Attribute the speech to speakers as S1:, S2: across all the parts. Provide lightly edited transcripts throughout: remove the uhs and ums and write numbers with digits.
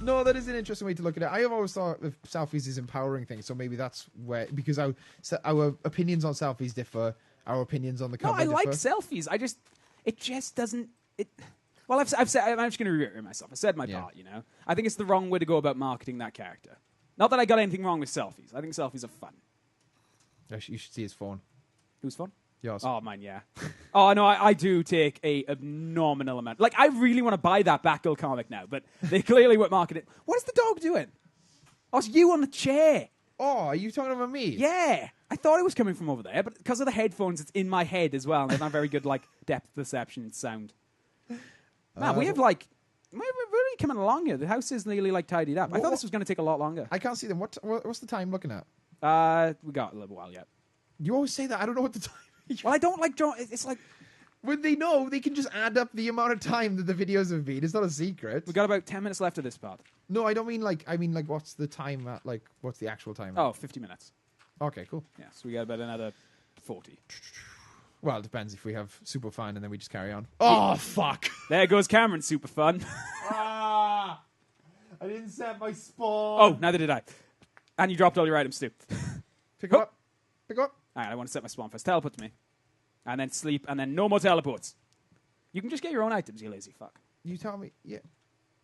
S1: No, that is an interesting way to look at it. I have always thought of selfies as empowering things, so maybe that's where, because our opinions on selfies differ, our opinions on the cover differ.
S2: No, I like selfies. It just doesn't. Well, I've said, I'm just going to reiterate myself. I said my part, you know. I think it's the wrong way to go about marketing that character. Not that I got anything wrong with selfies. I think selfies are fun.
S1: You should see his phone.
S2: Whose phone?
S1: Yours.
S2: Oh, mine, yeah. Oh, no, I do take a abnormal amount. Like, I really want to buy that Batgirl comic now, but they clearly won't market it. What is the dog doing? Oh, it's you on the chair.
S1: Oh, are you talking about me?
S2: Yeah. I thought it was coming from over there, but because of the headphones, it's in my head as well, and there's not very good, like, depth perception and sound. Man, we have, like... We're really coming along here. The house is nearly, like, tidied up. I thought this was going to take a lot longer.
S1: I can't see them. What's the time looking at?
S2: We got a little while yet.
S1: You always say that. I don't know what the time is.
S2: Well, I don't like... It's like...
S1: When they know, they can just add up the amount of time that the videos have been. It's not a secret.
S2: We got about 10 minutes left of this part.
S1: No, I don't mean like... I mean, like, what's the time at? Like, what's the actual time at?
S2: Oh, 50 minutes.
S1: Okay, cool.
S2: Yeah, so we got about another 40.
S1: Well, it depends if we have super fun and then we just carry on. Oh, fuck.
S2: There goes Cameron, super fun.
S1: I didn't set my spawn.
S2: Oh, neither did I. And you dropped all your items too.
S1: Pick up. Pick up.
S2: All right, I want to set my spawn first. Teleport to me. And then sleep, and then no more teleports. You can just get your own items, you lazy fuck.
S1: You tell me. Yeah.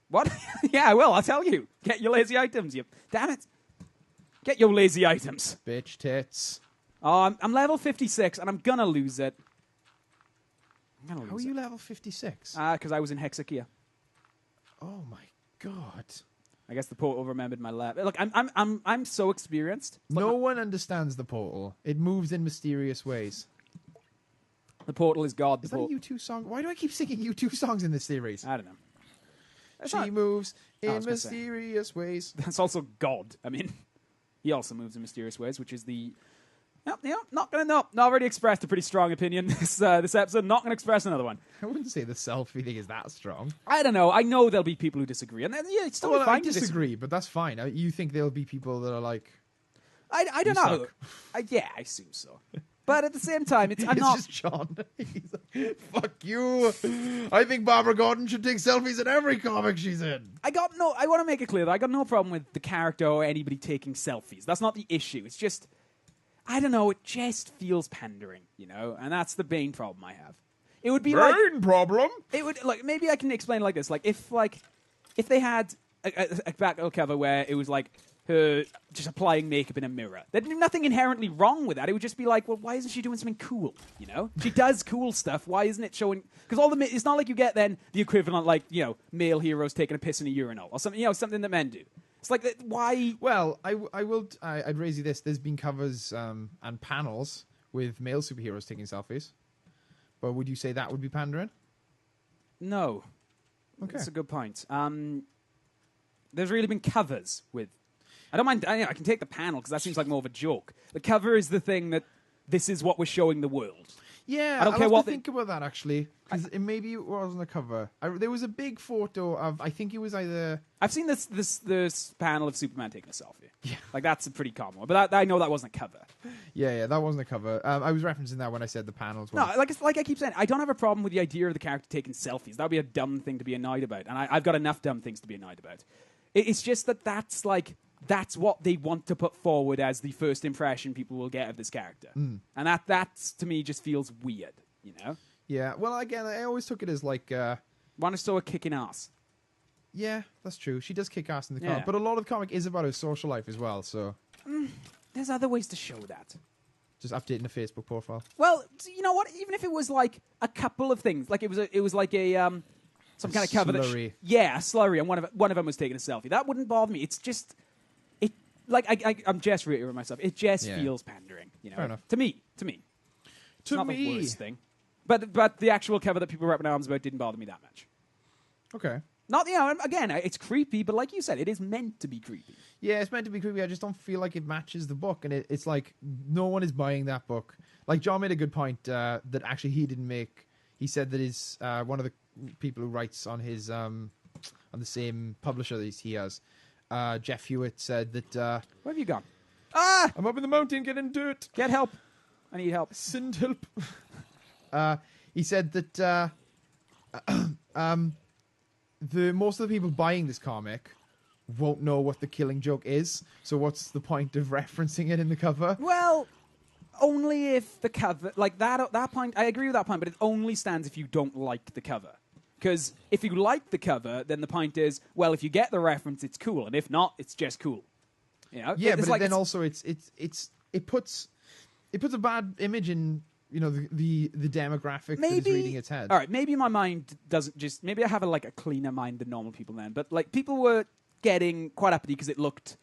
S2: What? Yeah, I will. I'll tell you. Get your lazy items, you... Damn it. Get your lazy items.
S1: Bitch tits.
S2: Oh, I'm level 56, and I'm gonna lose it.
S1: How are you level 56?
S2: Because I was in Hexakia.
S1: Oh my god.
S2: I guess the portal remembered my level. Look, I'm so experienced.
S1: No one understands the portal. It moves in mysterious ways.
S2: The portal is God.
S1: Is that a U2 song? Why do I keep singing U2 songs in this series?
S2: I don't know.
S1: She moves in mysterious ways.
S2: That's also God. I mean, he also moves in mysterious ways, which is the... Not already expressed a pretty strong opinion this episode. Not going to express another one.
S1: I wouldn't say the selfie thing is that strong.
S2: I don't know. I know there'll be people who disagree. And yeah, it's totally fine
S1: I disagree, but that's fine. You think there'll be people that are like...
S2: I don't know. Yeah, I assume so. But at the same time, it's not
S1: just John. He's like, fuck you. I think Barbara Gordon should take selfies in every comic she's in.
S2: I want to make it clear that I got no problem with the character or anybody taking selfies. That's not the issue. It's just, I don't know, it just feels pandering, you know? And that's the main problem I have. It would be
S1: problem?
S2: It would, like, maybe I can explain it like this. Like, if they had a Batgirl cover where it was like, her just applying makeup in a mirror. There'd be nothing inherently wrong with that. It would just be like, well, why isn't she doing something cool? You know, she does cool stuff. Why isn't it showing? Because it's not like you get then the equivalent, like, you know, male heroes taking a piss in a urinal or something. You know, something that men do. It's like, why?
S1: Well, I'd raise you this. There's been covers and panels with male superheroes taking selfies. But would you say that would be pandering?
S2: No.
S1: Okay,
S2: that's a good point. There's really been covers with. I don't mind. I can take the panel because that seems like more of a joke. The cover is the thing that this is what we're showing the world.
S1: Yeah,
S2: I don't care what.
S1: Think about that actually, because maybe it wasn't a cover. There was a big photo of. I think it was either.
S2: I've seen this panel of Superman taking a selfie.
S1: Yeah,
S2: like that's a pretty common one. But I know that wasn't a cover.
S1: Yeah, that wasn't a cover. I was referencing that when I said the panels.
S2: No, like I keep saying, I don't have a problem with the idea of the character taking selfies. That would be a dumb thing to be annoyed about, and I've got enough dumb things to be annoyed about. It's just that's like. That's what they want to put forward as the first impression people will get of this character. And that to me, just feels weird, you know?
S1: Yeah, well, again, I always took it as like...
S2: Want to show her kicking ass.
S1: Yeah, that's true. She does kick ass in the comic. But a lot of the comic is about her social life as well, so...
S2: There's other ways to show that.
S1: Just updating the Facebook profile.
S2: Well, you know what? Even if it was like a couple of things. Like it was like a... some kind of cover
S1: slurry.
S2: A slurry, and one of them was taking a selfie. That wouldn't bother me. It's just... Like, I'm just reiterating myself. It just feels pandering, you know.
S1: Fair enough.
S2: To me. It's not the worst thing. But the actual cover that people were up in arms about didn't bother me that much.
S1: Okay.
S2: Not, you know, again, it's creepy, but like you said, it is meant to be creepy.
S1: Yeah, it's meant to be creepy. I just don't feel like it matches the book, and it's like no one is buying that book. Like John made a good point that actually he didn't make. He said that his one of the people who writes on his on the same publisher that he has. Jeff Hewitt said that...
S2: Where have you gone?
S1: I'm up in the mountain getting dirt.
S2: Get help. I need help.
S1: Send help. He said that most of the people buying this comic won't know what the Killing Joke is. So what's the point of referencing it in the cover?
S2: Well, only if the cover, like that point, I agree with that point, but it only stands if you don't like the cover. Because if you like the cover, then the point is, well, if you get the reference, it's cool, and if not, it's just cool. You know?
S1: Yeah,
S2: It's
S1: but
S2: like
S1: then also it puts a bad image in the demographic that is reading its head.
S2: All right, maybe my mind doesn't just. Maybe I have a cleaner mind than normal people then. But like people were getting quite uppity because it looked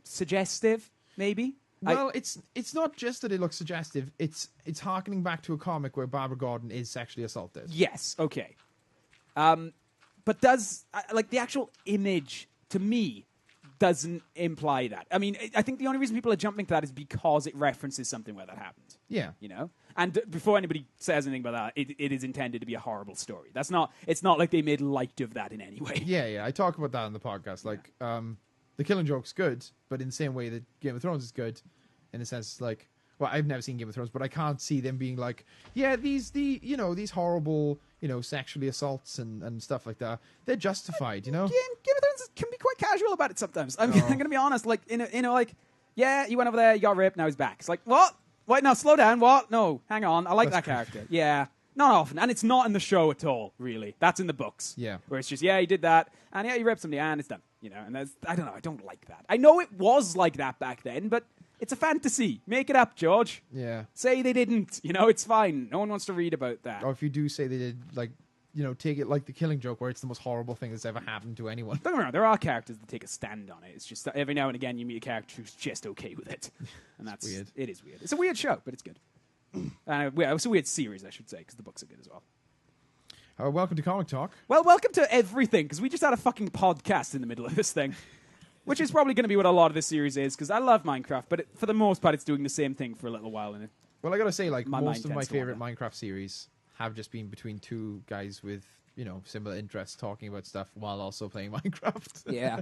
S2: suggestive. Maybe.
S1: Well, it's not just that it looks suggestive. It's harkening back to a comic where Barbara Gordon is sexually assaulted.
S2: Yes. Okay. But does the actual image to me doesn't imply that. I mean, I think the only reason people are jumping to that is because it references something where that happened.
S1: Yeah.
S2: You know? And before anybody says anything about that, it is intended to be a horrible story. It's not like they made light of that in any way.
S1: Yeah. I talk about that on the podcast. Like, The Killing Joke's good, but in the same way that Game of Thrones is good, in a sense, like, well, I've never seen Game of Thrones, but I can't see them being like, yeah, these horrible, sexually assaults and stuff like that. They're justified,
S2: Game of Thrones can be quite casual about it sometimes. I mean, I'm gonna be honest. Like, yeah, he went over there, he got raped, now he's back. It's like, what? Wait, no, slow down. What? No, hang on. I like that character. Yeah, not often, and it's not in the show at all. Really, that's in the books.
S1: Yeah,
S2: where it's just, yeah, he did that, and yeah, he raped somebody, and it's done. And I don't know. I don't like that. I know it was like that back then, but it's a fantasy. Make it up, George.
S1: Yeah.
S2: Say they didn't. It's fine. No one wants to read about that.
S1: Or if you do say they did, take it like The Killing Joke, where it's the most horrible thing that's ever happened to anyone.
S2: Don't get me wrong. There are characters that take a stand on it. It's just that every now and again you meet a character who's just okay with it, and that's
S1: weird.
S2: It is weird. It's a weird show, but it's good. It's a weird series, I should say, because the books are good as well.
S1: Welcome to Comic Talk.
S2: Well, welcome to everything, because we just had a fucking podcast in the middle of this thing. Which is probably going to be what a lot of this series is, because I love Minecraft, but for the most part, it's doing the same thing for a little while.
S1: Well, I got to say, most of my favorite
S2: wander.
S1: Minecraft series have just been between two guys with, similar interests talking about stuff while also playing Minecraft.
S2: Yeah.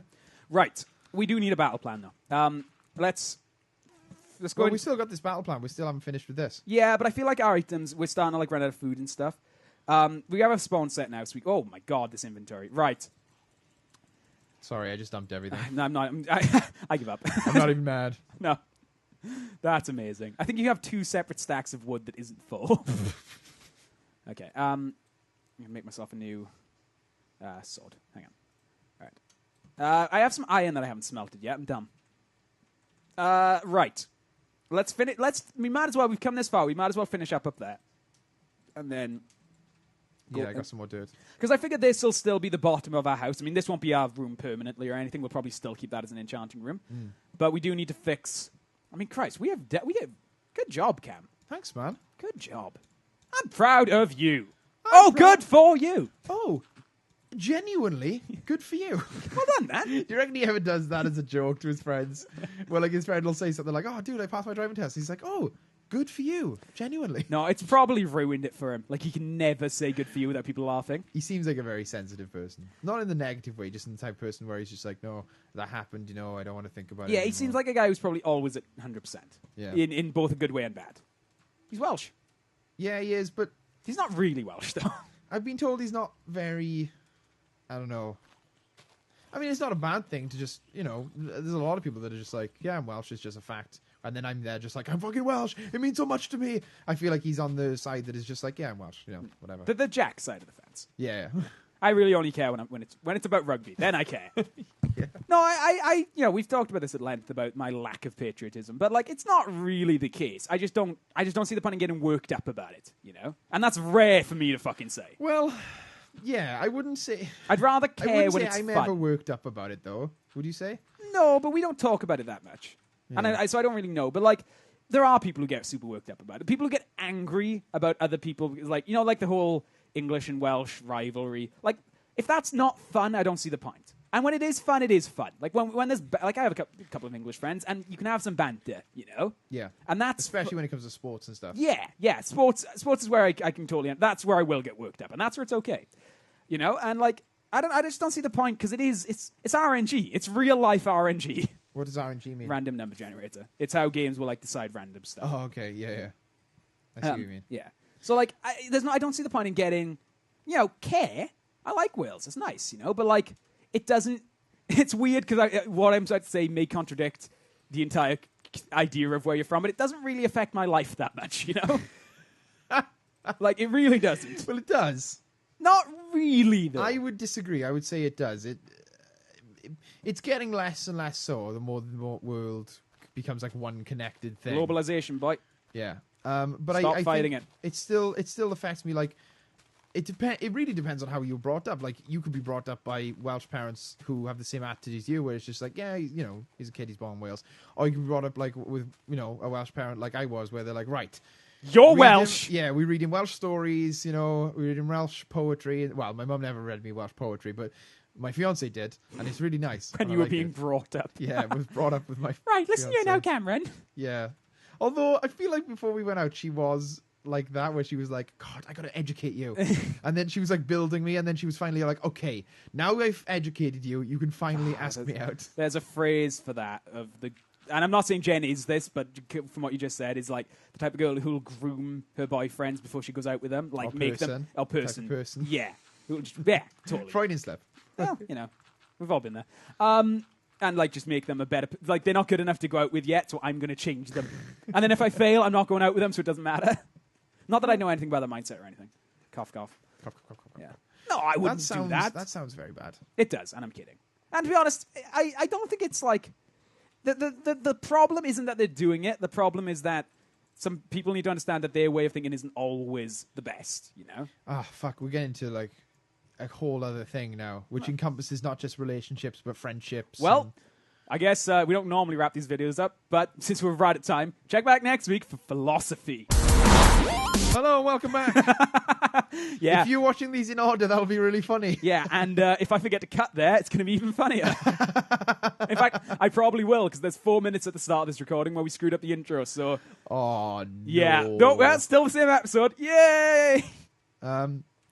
S2: Right. We do need a battle plan, though. Let's go.
S1: Well, we still got this battle plan. We still haven't finished with this.
S2: Yeah, but I feel like our items, we're starting to run out of food and stuff. We have a spawn set now, so oh my god, this inventory. Right.
S1: Sorry, I just dumped everything.
S2: No, I'm not. I give up.
S1: I'm not even mad.
S2: No. That's amazing. I think you have 2 separate stacks of wood that isn't full. Okay. I'm going to make myself a new sword. Hang on. All right. I have some iron that I haven't smelted yet. I'm dumb. Right. Let's finish. We might as well. We've come this far. We might as well finish up there. And then...
S1: Yeah, I got some more dirt.
S2: Because I figured this will still be the bottom of our house. I mean, this won't be our room permanently or anything. We'll probably still keep that as an enchanting room. But we do need to fix... I mean, Christ, we did... Good job, Cam.
S1: Thanks, man.
S2: Good job. I'm proud of you. Good for you.
S1: Oh, genuinely, good for you.
S2: Well done, man.
S1: Do you reckon he ever does that as a joke to his friends? Well, his friend will say something like, oh, dude, I passed my driving test. He's like, oh... Good for you, genuinely.
S2: No, it's probably ruined it for him. He can never say good for you without people laughing.
S1: He seems like a very sensitive person. Not in the negative way, just in the type of person where he's just like, no, that happened, I don't want to think about it
S2: Yeah,
S1: anymore.
S2: he seems like a guy who's probably always at 100%.
S1: Yeah.
S2: In both a good way and bad. He's Welsh.
S1: Yeah, he is, but...
S2: He's not really Welsh, though.
S1: I've been told he's not very... I don't know. I mean, it's not a bad thing to just, there's a lot of people that are just like, yeah, I'm Welsh, it's just a fact. And then I'm there just like, I'm fucking Welsh. It means so much to me. I feel like he's on the side that is just like, yeah, I'm Welsh. Whatever.
S2: The Jack side of the fence.
S1: Yeah.
S2: I really only care when it's about rugby. Then I care.
S1: Yeah.
S2: No, I we've talked about this at length about my lack of patriotism, but it's not really the case. I just don't see the point in getting worked up about it, And that's rare for me to fucking say.
S1: Well, yeah, I wouldn't say...
S2: I'd rather care when it's
S1: I'm
S2: fun.
S1: ever worked up about it, though. Would you say?
S2: No, but we don't talk about it that much. Yeah. And so I don't really know. But, there are people who get super worked up about it. People who get angry about other people. The whole English and Welsh rivalry. If that's not fun, I don't see the point. And when it is fun, it is fun. When there's... I have a couple of English friends, and you can have some banter,
S1: Yeah.
S2: And that's...
S1: Especially when it comes to sports and stuff.
S2: Yeah. Sports is where I can totally... That's where I will get worked up. And that's where it's okay. And, I just don't see the point, because it's RNG. It's real-life RNG.
S1: What does RNG mean?
S2: Random number generator. It's how games will decide random stuff.
S1: Oh, okay, yeah. I see what you mean.
S2: Yeah. So I don't see the point in getting, care. I like Wales. It's nice, but it doesn't it's weird because what I'm about to say may contradict the entire idea of where you're from, but it doesn't really affect my life that much, you know? Like, it really doesn't.
S1: Well, it does.
S2: Not really, though.
S1: I would disagree. I would say it does. It's getting less and less so the more the world becomes like one connected thing.
S2: Globalization, boy.
S1: Yeah. But
S2: Stop
S1: I
S2: fighting
S1: think
S2: it.
S1: It still affects me. Like, it really depends on how you were brought up. Like, you could be brought up by Welsh parents who have the same attitude as you, where it's just like, yeah, you know, he's a kid, he's born in Wales. Or you could be brought up like with, you know, a Welsh parent like I was, where they're like, right,
S2: you're Welsh.
S1: We read in Welsh stories, you know, we read in Welsh poetry. Well, my mum never read me Welsh poetry, but my fiance did, and it's really nice.
S2: And you were being brought up.
S1: Yeah, I was brought up with my
S2: Right, listen here now, Cameron.
S1: Yeah. Although, I feel like before we went out, she was like that, where she was like, God, I got to educate you. And then she was like building me, and then she was finally like, okay, now I've educated you, you can finally ask me out.
S2: There's a phrase for that, and I'm not saying Jen is this, but from what you just said, is like the type of girl who'll groom her boyfriends before she goes out with them. Like, make them... Or person.
S1: Type of person.
S2: Yeah. Yeah, totally.
S1: Freudian slip.
S2: Well, you know, we've all been there. And, like, just make them a better... Like, they're not good enough to go out with yet, so I'm going to change them. And then if I fail, I'm not going out with them, so it doesn't matter. Not that I know anything about their mindset or anything. Cough, cough.
S1: Cough, cough, cough, cough.
S2: Yeah. No, I wouldn't do that.
S1: That sounds very bad.
S2: It does, and I'm kidding. And to be honest, I don't think it's like... The problem isn't that they're doing it. The problem is that some people need to understand that their way of thinking isn't always the best, you know?
S1: Ah, fuck, we're getting into, like, a whole other thing now, which encompasses not just relationships, but friendships.
S2: Well, I guess we don't normally wrap these videos up, but since we're right at time, check back next week for philosophy.
S1: Hello and welcome back.
S2: Yeah.
S1: If you're watching these in order, that'll be really funny.
S2: Yeah, and if I forget to cut there, it's going to be even funnier. In fact, I probably will, because there's 4 minutes at the start of this recording where we screwed up the intro, so...
S1: Oh, no.
S2: Yeah. No, well, still the same episode. Yay!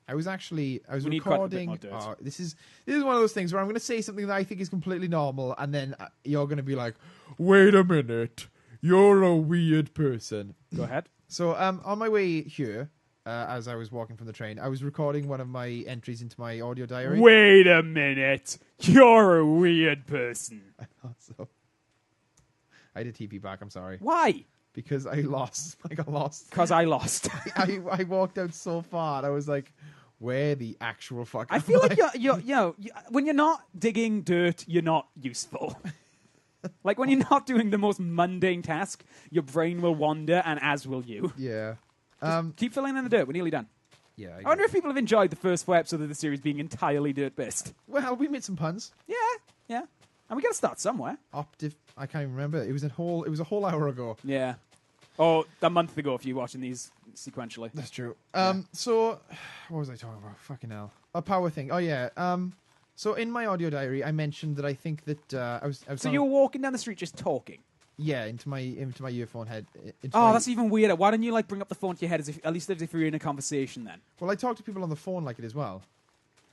S1: I was
S2: We need quite a bit
S1: recording.
S2: more dirt.
S1: This is one of those things where I'm going to say something that I think is completely normal, and then you're going to be like, "Wait a minute, you're a weird person."
S2: Go ahead.
S1: So, on my way here, as I was walking from the train, I was recording one of my entries into my audio diary.
S2: Wait a minute, you're a weird person.
S1: I thought so. I did TP back. I'm sorry.
S2: Why?
S1: Because I lost. I got lost.
S2: Because I lost.
S1: I walked out so far, and I was like, where the actual fuck
S2: I
S1: am
S2: feel
S1: I?
S2: like when you're not digging dirt, you're not useful. Like, when you're not doing the most mundane task, your brain will wander, and as will you.
S1: Yeah.
S2: Keep filling in the dirt. We're nearly done.
S1: Yeah.
S2: I wonder if people have enjoyed the first 4 episodes of the series being entirely dirt-based.
S1: Well, we made some puns.
S2: Yeah. And we got to start somewhere.
S1: I can't even remember. It was a whole hour ago.
S2: Yeah. Or a month ago if you're watching these sequentially.
S1: That's true. So, what was I talking about? Fucking hell. A power thing. Oh, yeah. So, in my audio diary, I mentioned that I think that I was
S2: So you were walking down the street just talking?
S1: Yeah, into my earphone head.
S2: That's even weirder. Why don't you, like, bring up the phone to your head at least as if you're in a conversation then?
S1: Well, I talk to people on the phone like it as well.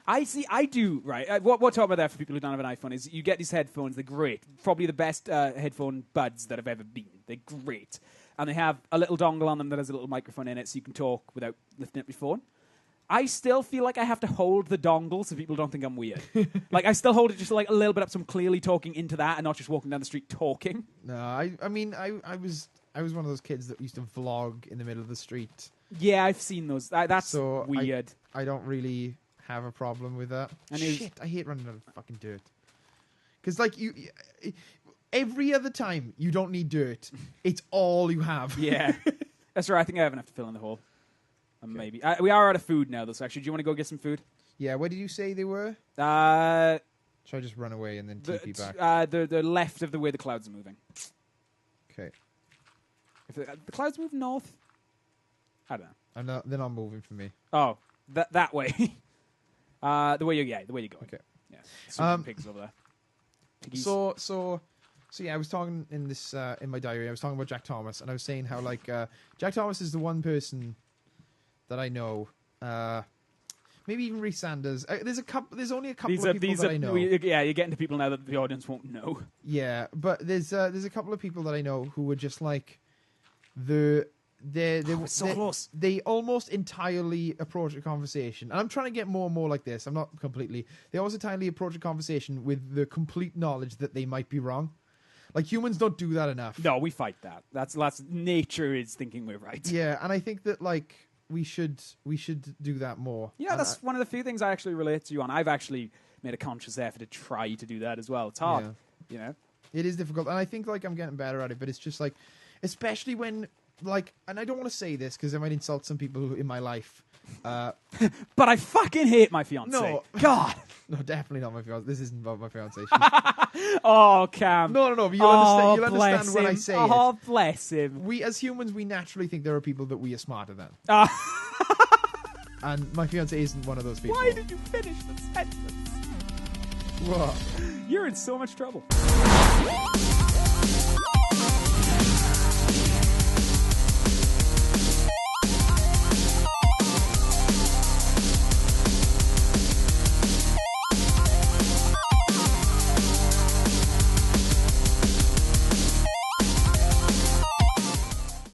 S2: I do, right. What we're talking about there for people who don't have an iPhone is you get these headphones, they're great. Probably the best headphone buds that have ever been. They're great. And they have a little dongle on them that has a little microphone in it so you can talk without lifting up your phone. I still feel like I have to hold the dongle so people don't think I'm weird. Like, I still hold it just like a little bit up so I'm clearly talking into that and not just walking down the street talking.
S1: No, I mean, I was one of those kids that used to vlog in the middle of the street.
S2: Yeah, I've seen those. That's
S1: so
S2: weird.
S1: I don't really have a problem with that. Shit, I hate running out of fucking dirt. Because, like, every other time you don't need dirt, it's all you have.
S2: Yeah. That's right. I think I have enough to fill in the hole. Maybe. We are out of food now, though, so actually, do you want to go get some food?
S1: Yeah, where did you say they were?
S2: Should
S1: I just run away and then TP back?
S2: The left of the way the clouds are moving.
S1: Okay.
S2: If the clouds move north? I don't know.
S1: They're not moving for me.
S2: Oh, that way. The way you're going.
S1: Okay.
S2: Yeah. Some pigs over there. Piggies.
S1: So yeah, I was talking in this in my diary. I was talking about Jack Thomas, and I was saying how like Jack Thomas is the one person that I know. Maybe even Reece Sanders. There's only a couple of people that I know.
S2: You're getting to people now that the audience won't know.
S1: Yeah, but there's a couple of people that I know who were just like
S2: so close.
S1: They almost entirely approach a conversation, and I'm trying to get more and more like this. I'm not completely. They almost entirely approach a conversation with the complete knowledge that they might be wrong. Like, humans don't do that enough.
S2: No, we fight that. That's nature is thinking we're right.
S1: Yeah, and I think that like we should do that more.
S2: Yeah,
S1: And
S2: that's one of the few things I actually relate to you on. I've actually made a conscious effort to try to do that as well. It's hard, you know.
S1: It is difficult, and I think like I'm getting better at it. But it's just like, especially when like, and I don't want to say this because I might insult some people in my life.
S2: But I fucking hate my fiance.
S1: No.
S2: God.
S1: No, definitely not my fiance. This isn't about my fiance.
S2: Oh, Cam.
S1: No. But you'll understand when I say it.
S2: Oh, bless him.
S1: We, as humans, we naturally think there are people that we are smarter than. And my fiance isn't one of those people.
S2: Why did you finish the sentence?
S1: What?
S2: You're in so much trouble.